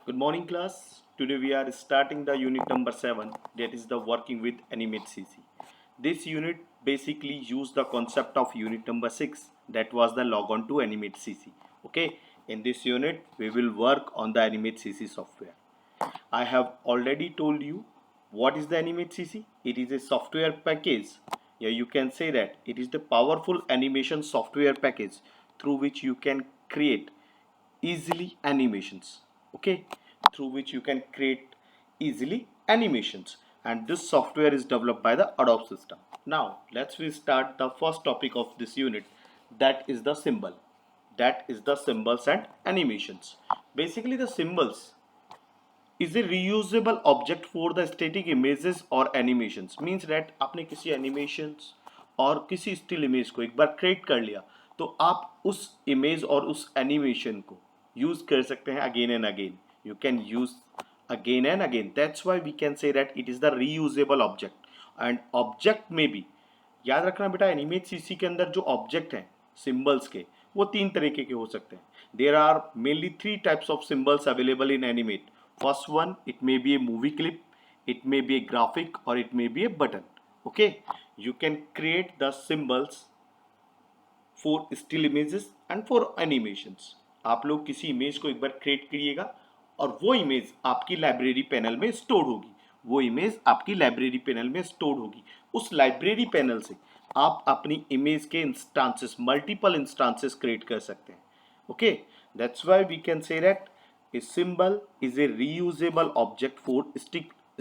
Good morning, class. Today we are starting the unit number 7, that is the working with Animate CC. This unit basically used the concept of unit number 6, that was the log on to Animate CC. Okay, in this unit we will work on the Animate CC software. I have already told you what is the Animate CC. It is a software package. Yeah, you can say that it is the powerful animation software package through which you can create easily animations. Okay, through which you can create easily animations, and this software is developed by the Adobe system. Now let's we start the first topic of this unit, that is the symbol. That is the symbols and animations. Basically the symbols is a reusable object for the static images or animations. Means that आपने किसी animations और किसी still image को एक बार create कर लिया तो आप उस image और उस animation को use कर सकते हैं again and again. You can use again and again. That's why we can say that it is the reusable object. And object में भी याद रखना बेटा, एनिमेट सीसी के अंदर जो ऑब्जेक्ट हैं सिंबल्स के, वो तीन तरीके के हो सकते हैं. There are mainly three types of symbols available in Animate. First one, it may be a movie clip, it may be a graphic, or it may be a button. Okay, you can create the symbols for still images and for animations. आप लोग किसी image को एक बार create करिएगा और वो image आपकी library panel में स्टोर होगी. वो इमेज आपकी लाइब्रेरी पैनल में स्टोर होगी. उस लाइब्रेरी पैनल से आप अपनी इमेज के इंस्टांसेस, मल्टीपल इंस्टांसेस क्रिएट कर सकते हैं. Okay, that's why we can say that a symbol is a reusable object for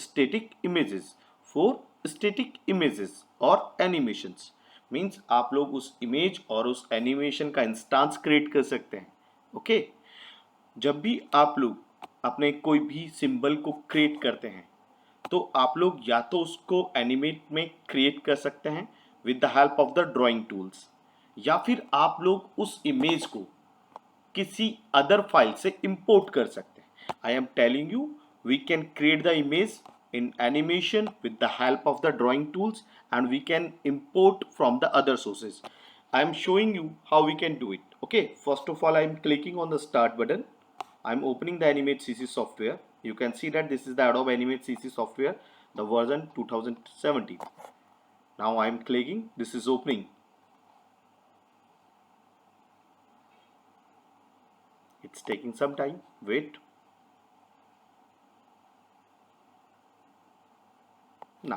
static images, for static images or animations. Means आप लोग उस इमेज और उस एनिमेशन का इंस्टांस क्रिएट कर सकते हैं. ओके, जब भी आप लोग अपने कोई भी सिंबल को क्रिएट करते हैं तो आप लोग या तो उसको एनिमेट में क्रिएट कर सकते हैं with the help of the drawing tools, या फिर आप लोग उस इमेज को किसी अदर फाइल से इंपोर्ट कर सकते हैं. I am telling you, we can create the image in animation with the help of the drawing tools, and we can import from the other sources. I am showing you how we can do it. Okay, first of all I am clicking on the start button. I am opening the Animate CC software. You can see that this is the Adobe Animate CC software, the version 2017. Now I am clicking, this is opening. It's taking some time, wait. Now,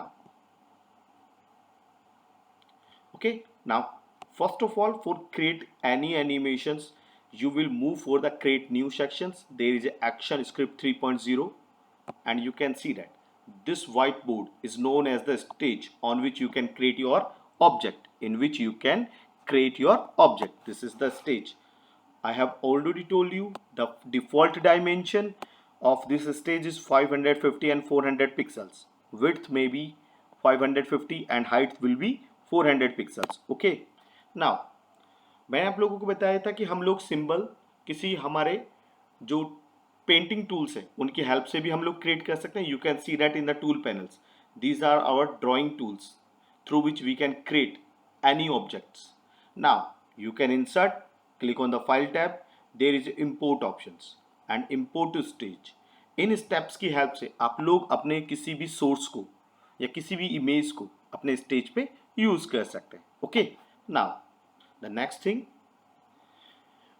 okay, now first of all, for create any animations you will move for the create new sections. There is a action script 3.0, and you can see that this whiteboard is known as the stage on which you can create your object, in which you can create your object. This is the stage. I have already told you the default dimension of this stage is 550 and 400 pixels. Width may be 550 and height will be 400 pixels. Okay. Now, मैंने आप लोगों को बताया था कि हम लोग symbol किसी हमारे जो पेंटिंग टूल्स है उनकी हेल्प से भी हम लोग क्रिएट कर सकते हैं. You can see that in the tool panels. These are our drawing tools through which we can create any objects. Now you can insert, click on the file tab, there is import options and import to stage. In steps की help से आप लोग अपने किसी भी source को या किसी भी इमेज को अपने स्टेज पे यूज कर सकते हैं. Okay, now the next thing,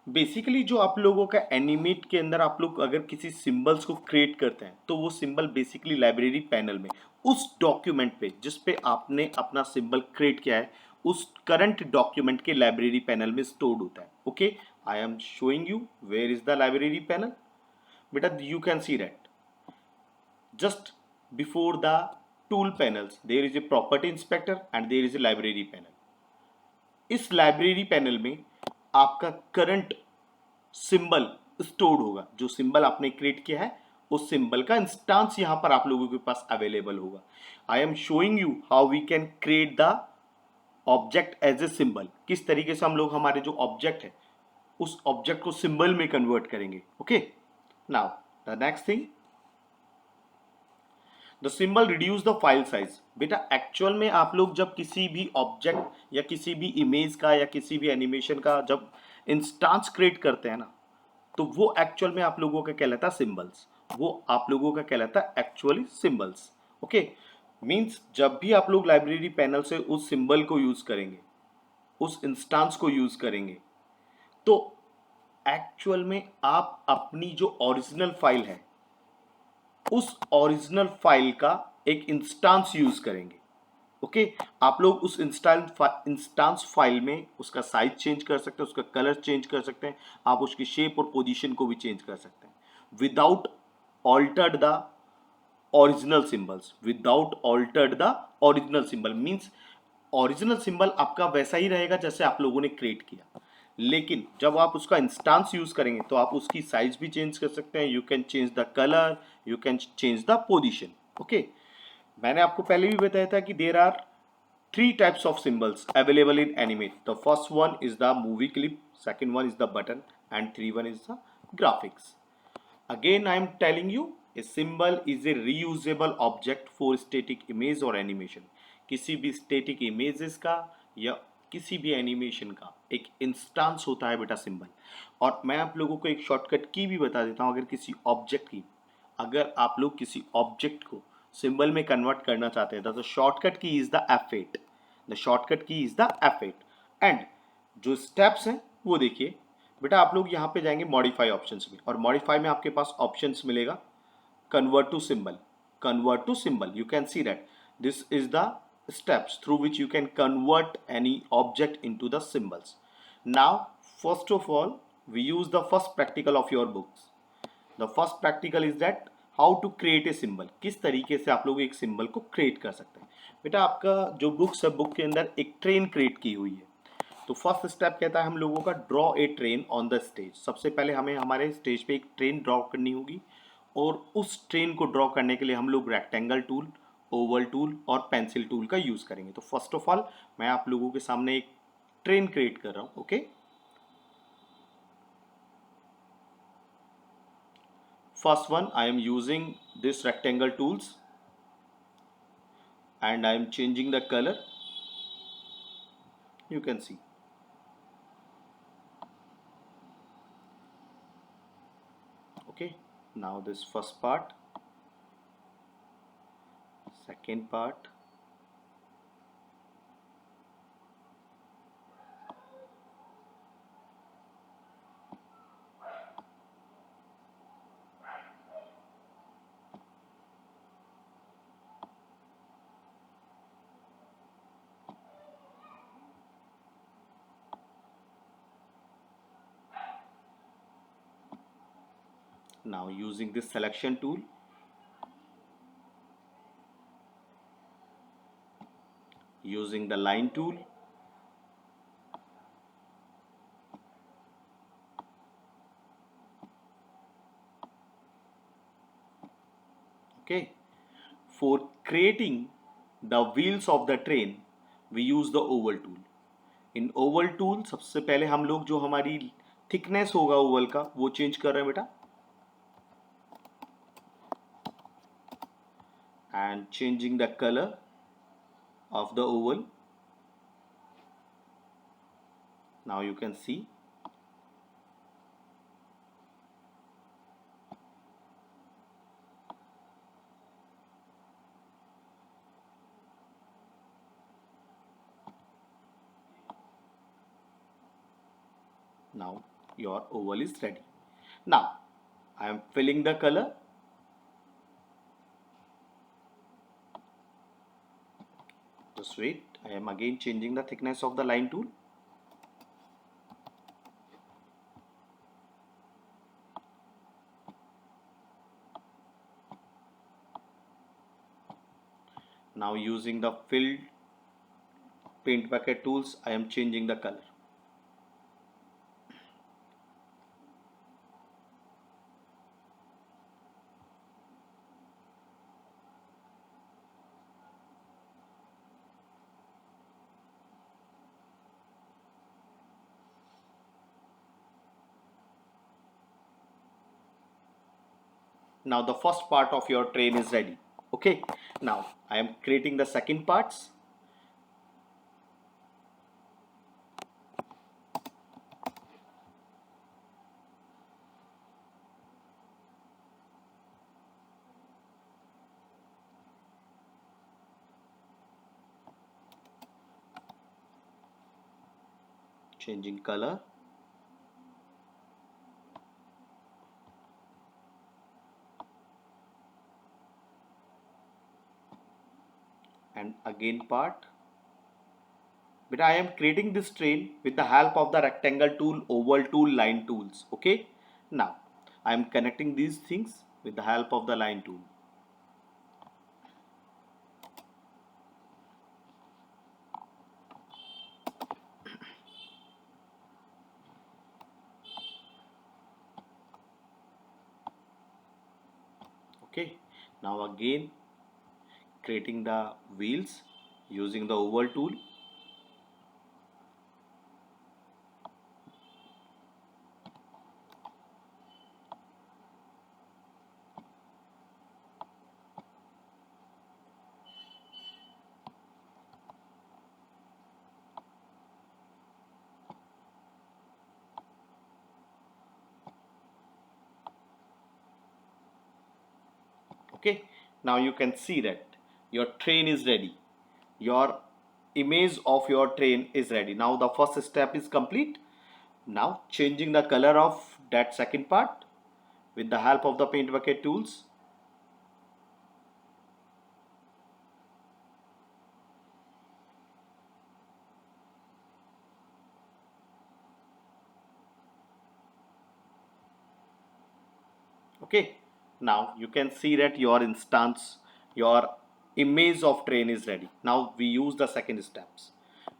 basically जो आप लोगों का एनिमेट के अंदर आप लोग अगर किसी सिंबल्स को क्रिएट करते हैं तो वो सिंबल बेसिकली लाइब्रेरी पैनल में उस डॉक्यूमेंट पे जिस पे आपने अपना सिंबल क्रिएट किया है उस करंट डॉक्यूमेंट के लाइब्रेरी पैनल में स्टोर्ड होता है. Okay, I am showing you where is the library panel. बेटा you can see that just before the tool panels there is a property inspector and there is a library panel. इस library panel में आपका current symbol stored होगा. जो symbol आपने create किया है उस सिंबल का इंस्टांस यहां पर आप लोगों के पास अवेलेबल होगा. I am showing you how we can create the object as a symbol. किस तरीके से हम लोग हमारे जो ऑब्जेक्ट है उस ऑब्जेक्ट को सिंबल में कन्वर्ट करेंगे. Okay, now the next thing, the symbol reduce the file size. बेटा एक्चुअल में आप लोग जब किसी भी ऑब्जेक्ट या किसी भी इमेज का या किसी भी एनिमेशन का जब इंस्टांस क्रिएट करते हैं ना तो वो एक्चुअल में आप लोगों का कहलाता है सिंबल्स, वो आप लोगों का कहलाता है एक्चुअली सिंबल्स। ओके, मीन्स जब भी आप लोग लाइब्रेरी पैनल से उस सिंबल को यूज करेंगे, उस इंस्टांस को यूज करेंगे, तो एक्चुअल में आप अपनी जो ओरिजिनल फाइल है उस ओरिजिनल फाइल का एक इंस्टांस यूज करेंगे। ओके, आप लोग उस इंस्टांस फाइल में उसका साइज चेंज कर सकते हैं, उसका कलर चेंज कर सकते हैं, आप उसकी शेप और पोजीशन को भी चेंज कर सकते हैं without altered the original symbols. Without altered the original symbol means original symbol आपका वैसा ही रहेगा जैसे आप लोगों ने क्रिएट किया, लेकिन जब आप उसका इंस्टांस यूज करेंगे तो आप उसकी साइज भी चेंज कर सकते हैं, you can change the colour, you can change the position. Okay, मैंने आपको पहले भी बताया था कि there are three types of symbols available in Animate. The first one is the movie clip, second one is the button, and three one is the graphics. Again, I am telling you, a symbol is a reusable object for static image or animation. किसी भी static images का या किसी भी animation का एक instance होता है बेटा सिंबल। और मैं आप लोगों को एक शॉर्टकट की भी बता देता हूँ, अगर आप लोग किसी ऑब्जेक्ट को सिंबल में कन्वर्ट करना चाहते हैं तो शॉर्टकट की is the F8। The shortcut की इज द F8 एंड जो स्टेप्स हैं वो देखिए बेटा। आप लोग यहाँ पे जाएंगे मॉडिफाई ऑप्शंस में, और मॉडिफाई में आपके पास ऑप्शंस मिलेगा convert to symbol. Convert to symbol, you can see that this is the steps through which you can convert any object into the symbols. Now first of all we use the first practical of your books. The first practical is that how to create a symbol. किस तरीके से आप लोग एक symbol को create कर सकते हैं। बेटा आपका जो बुक्स है, बुक के अंदर एक ट्रेन क्रिएट की हुई है। तो फर्स्ट स्टेप कहता है हम लोगों का draw a train on the stage. सबसे पहले हमें हमारे स्टेज पे एक ट्रेन ड्रॉ करनी होगी, और उस ट्रेन को ड्रॉ करने के लिए हम लोग रेक्टेंगल टूल, ओवल टूल और पेंसिल टूल का यूज करेंगे। तो फर्स्ट ऑफ ऑल मैं आप लोगों के सामने एक ट्रेन क्रिएट कर रहा हूँ। Okay, first one I am using this rectangle tools and I am changing the color, you can see. Okay, now this first part, second part, now using this selection tool, using the line tool, okay. For creating the wheels of the train we use the oval tool. In oval tool सबसे पहले हम लोग जो हमारी thickness होगा Oval का वो change कर रहे हैं बेटा, and changing the color of the oval. Now you can see. Now your oval is ready. Now I am filling the color. Just wait, I am again changing the thickness of the line tool. Now using the filled paint bucket tools, I am changing the color. Now the first part of your train is ready. Okay, now I am creating the second parts. changing color, and again part. But I am creating this train with the help of the rectangle tool, oval tool, line tools. Okay. Now I am connecting these things with the help of the line tool. Okay. Now again creating the wheels using the oval tool. Okay. Now you can see that your train is ready. Your image of your train is ready. Now the first step is complete. Now changing the color of that second part with the help of the paint bucket tools. Okay. Now you can see that your instance, your image of train is ready. Now we use the second steps.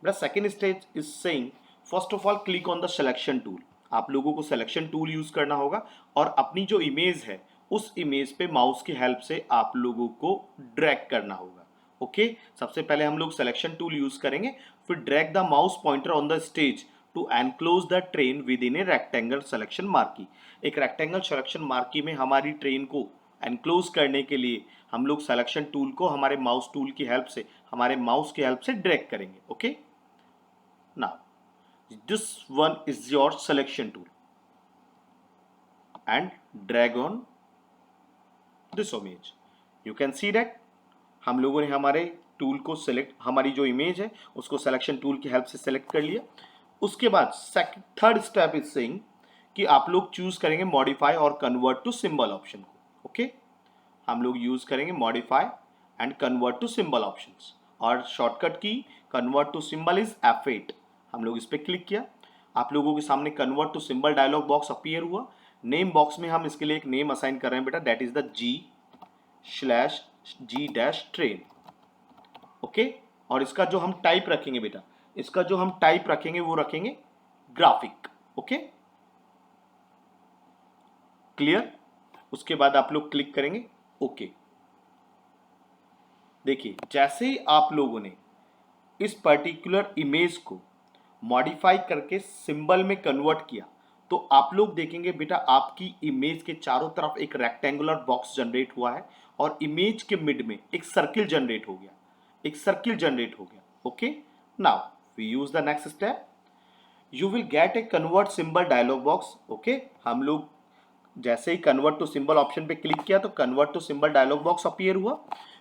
The second stage is saying first of all click on the selection tool. आप लोगों को selection tool use करना होगा और अपनी जो image है उस इमेज पे माउस की हेल्प से आप लोगों को ड्रैग करना होगा. ओके. सबसे पहले हम लोग सिलेक्शन टूल यूज करेंगे, फिर drag the mouse pointer on the stage to enclose the train within a rectangle selection marquee. एक रेक्टेंगल सिलेक्शन मार्की में हमारी ट्रेन को एनक्लोज करने के लिए हम लोग सिलेक्शन टूल को हमारे माउस टूल की हेल्प से, हमारे माउस की हेल्प से ड्रैग करेंगे. Okay. Now this one is your selection tool and drag on this image. You can see that हम लोगों ने हमारे टूल को सेलेक्ट, हमारी जो इमेज है उसको सिलेक्शन टूल की हेल्प से सेलेक्ट कर लिया. उसके बाद थर्ड स्टेप इज सेइंग कि आप लोग चूज करेंगे मॉडिफाई और कन्वर्ट टू सिंबल ऑप्शन को. ओके. हम लोग यूज करेंगे modify and convert to symbol options और शॉर्टकट की convert to symbol is F8. हम लोग इस पर क्लिक किया. आप लोगों के सामने convert to symbol dialog box appear हुआ. नेम बॉक्स में हम इसके लिए एक नेम असाइन कर रहे हैं बेटा, दैट इज द G/G-ट्रेन. ओके. और इसका जो हम टाइप रखेंगे बेटा, इसका जो हम टाइप रखेंगे वो रखेंगे ग्राफिक. ओके. क्लियर. उसके बाद आप लोग क्लिक करेंगे ओके. देखिए जैसे ही आप लोगों ने इस पर्टिकुलर इमेज को मॉडिफाई करके सिंबल में कन्वर्ट किया तो आप लोग देखेंगे बेटा आपकी इमेज के चारों तरफ एक रेक्टेंगुलर बॉक्स जनरेट हुआ है और इमेज के मिड में एक सर्किल जनरेट हो गया, एक सर्किल जनरेट हो गया. Okay. Now we use the next step. You will get a convert symbol dialog box. Okay. हम लोग जैसे ही कन्वर्ट टू सिंबल ऑप्शन पे क्लिक किया तो convert to symbol dialog box appear हुआ.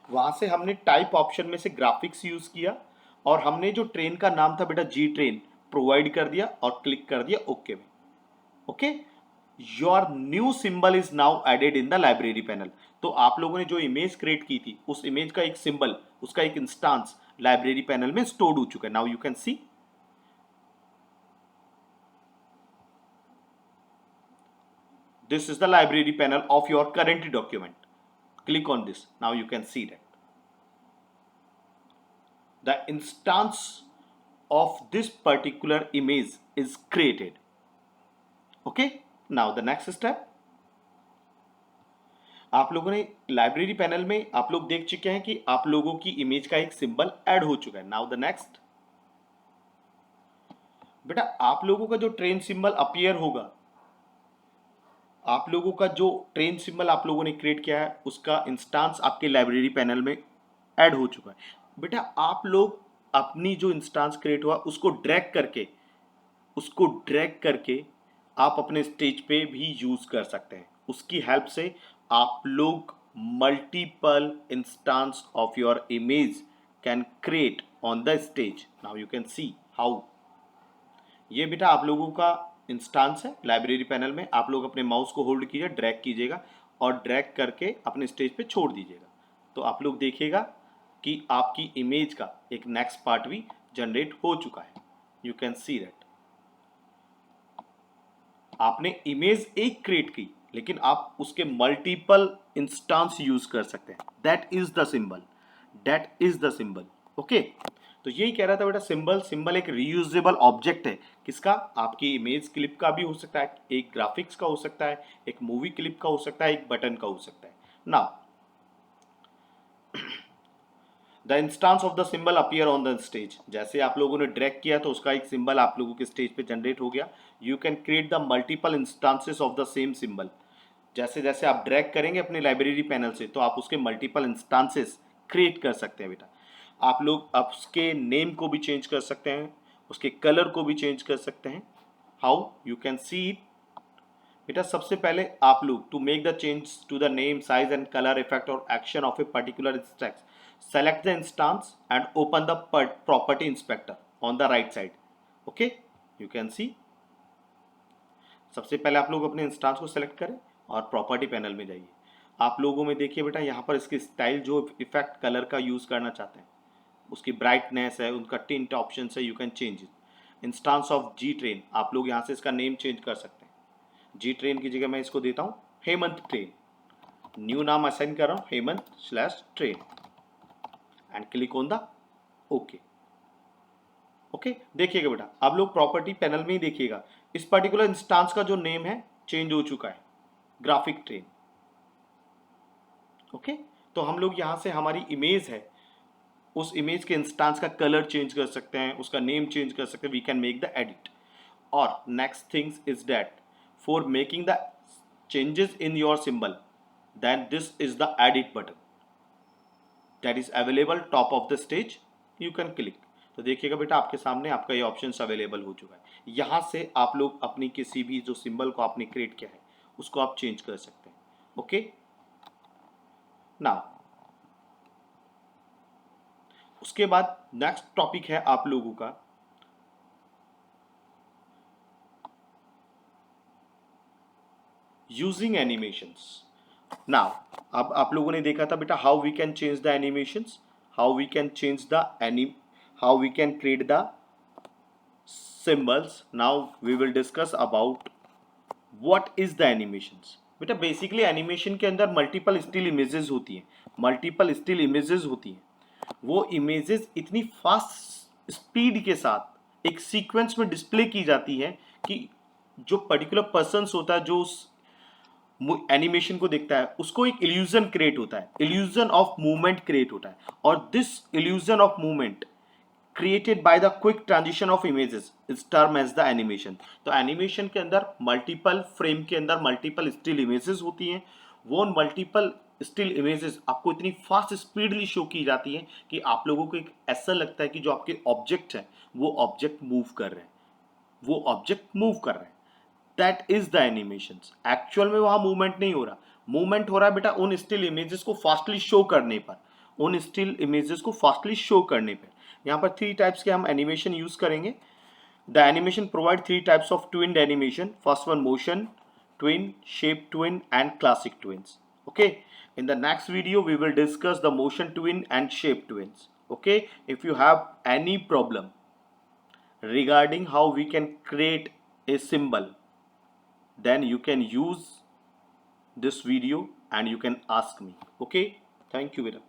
वहां से हमने टाइप ऑप्शन में से ग्राफिक्स यूज किया और हमने जो ट्रेन का नाम था बेटा जी ट्रेन प्रोवाइड कर दिया और क्लिक कर दिया ओके में. Okay. Your new symbol is now added in the library panel. तो आप लोगों ने जो इमेज क्रिएट की थी उस इमेज का एक सिंबल, उसका एक इंस्टांस लाइब्रेरी पैनल में स्टोर्ड हो चुका है. Now you can C this is the library panel of your current document. Click on this. Now you can see that the instance of this particular image is created. Okay. Now the next step. आप लोगों ने library panel में आप लोग देख चुके हैं कि आप लोगों की इमेज का एक सिंबल ऐड हो चुका है. Now the next. बेटा आप लोगों का जो ट्रेन सिंबल अपीयर होगा, आप लोगों का जो ट्रेन सिंबल आप लोगों ने क्रिएट किया है उसका इंस्टांस आपके लाइब्रेरी पैनल में ऐड हो चुका है. बेटा आप लोग अपनी जो इंस्टांस क्रिएट हुआ उसको ड्रैग करके आप अपने स्टेज पे भी यूज कर सकते हैं. उसकी हेल्प से आप लोग multiple instance of your image can create on the stage. Now you can see how ये बेटा आप लोगों का इंस्टांस है लाइब्रेरी पैनल में। आप लोग अपने माउस को होल्ड कीजिए, ड्रैग कीजिएगा और ड्रैग करके अपने स्टेज पे छोड़ दीजिएगा। तो आप लोग देखिएगा कि आपकी इमेज का एक नेक्स्ट पार्ट भी जनरेट हो चुका है। यू कैन सी दैट आपने इमेज एक क्रिएट की, लेकिन आप उसके मल्टीपल इंस्टांस यूज कर सकते हैं। That is the symbol, that is the symbol. Okay, तो यही कह रहा था बेटा, सिंबल सिंबल एक रीयूजेबल ऑब्जेक्ट है। किसका? आपकी इमेज क्लिप का भी हो सकता है, एक ग्राफिक्स का हो सकता है, एक मूवी क्लिप का हो सकता है, एक बटन का हो सकता है। Now the instance of the symbol appear on the stage. जैसे आप लोगों ने ड्रैग किया तो उसका एक सिंबल आप लोगों के स्टेज पे जनरेट हो गया। You can create the multiple instances of the same symbol. जैसे जैसे आप ड्रैग करेंगे अपने लाइब्रेरी पैनल से, तो आप उसके मल्टीपल इंस्टांसेस क्रिएट कर सकते हैं बेटा। आप लोग अब उसके नेम को भी चेंज कर सकते हैं, उसके कलर को भी चेंज कर सकते हैं। How you can see it बेटा? सबसे पहले आप लोग to make the change to the name, size and colour effect और action of a particular instance, select the instance and open the property inspector on the right side. Okay, you can see सबसे पहले आप लोग अपने instance को select करें और property panel में जाइए। आप लोगों में देखिए बेटा, यहाँ पर इसकी स्टाइल जो इफेक्ट कलर का यूज करना चाहते हैं, उसकी ब्राइटनेस है, उनका टिंट ऑप्शन है, you can change it. Instance of G train, आप लोग यहाँ से इसका नेम चेंज कर सकते हैं। जी ट्रेन की जगह मैं इसको देता हूँ हेमंत ट्रेन। न्यू नाम असाइन कर रहा हूँ, Hemant train, and click on the okay. Okay, देखिएगा बेटा, आप लोग प्रॉपर्टी पैनल में ही देखिएगा, इस पर्टिकुलर इंस्टांस का जो नेम है चेंज हो चुका है, ग्राफिक ट्रेन। ओके, तो हम लोग यहां से हमारी इमेज है, उस इमेज के इंस्टांस का कलर चेंज कर सकते हैं, उसका नेम चेंज कर सकते हैं। We can make the edit. और next things is that for making the changes in your symbol, then this is the edit button that is available top of the stage. You can click. तो देखिएगा बेटा, आपके सामने आपका ये option available हो चुका है। यहाँ से आप लोग अपनी किसी भी जो सिंबल को आपने क्रिएट किया है उसको आप चेंज कर सकते हैं। ओके, नाउ उसके बाद नेक्स्ट टॉपिक है आप लोगों का यूजिंग एनिमेशंस। नाउ अब आप लोगों ने देखा था बेटा how we can change the animations, how we can change the how we can create the symbols. Now we will discuss about what is the animations. बेटा बेसिकली एनिमेशन के अंदर मल्टीपल स्टिल इमेजेस होती हैं, multiple still images होती हैं। वो images इतनी fast speed के साथ एक सीक्वेंस में डिस्प्ले की जाती है कि जो पर्टिकुलर पर्सन होता है जो उस एनिमेशन को देखता है, उसको एक इल्यूजन क्रिएट होता है, इल्यूजन ऑफ मूवमेंट क्रिएट होता है। और this illusion of movement created by the quick transition of images is termed as the animation। तो एनिमेशन के अंदर मल्टीपल फ्रेम के अंदर मल्टीपल स्टिल इमेजेस होती हैं। वो मल्टीपल स्टिल इमेजेस आपको इतनी फास्ट स्पीडली शो की जाती हैं कि आप लोगों को एक ऐसा लगता है कि जो आपके ऑब्जेक्ट हैं वो ऑब्जेक्ट मूव कर रहे हैं, वो ऑब्जेक्ट मूव कर रहे हैं। That is the animations. Actual में वहां मूवमेंट नहीं हो रहा, मूवमेंट हो रहा है बेटा उन स्टिल इमेजेस को फास्टली शो करने पर, उन स्टिल इमेजेस को फास्टली शो करने पर। यहाँ पर 3 टाइप्स के हम एनिमेशन यूज करेंगे। The animation provide 3 types of tweened animation. First one motion tween, shape tween and classic tweens. Okay, in the next video we will discuss the motion twin and shape twins. Okay, if you have any problem regarding how we can create a symbol, then you can use this video and you can ask me. Okay, thank you, Vera.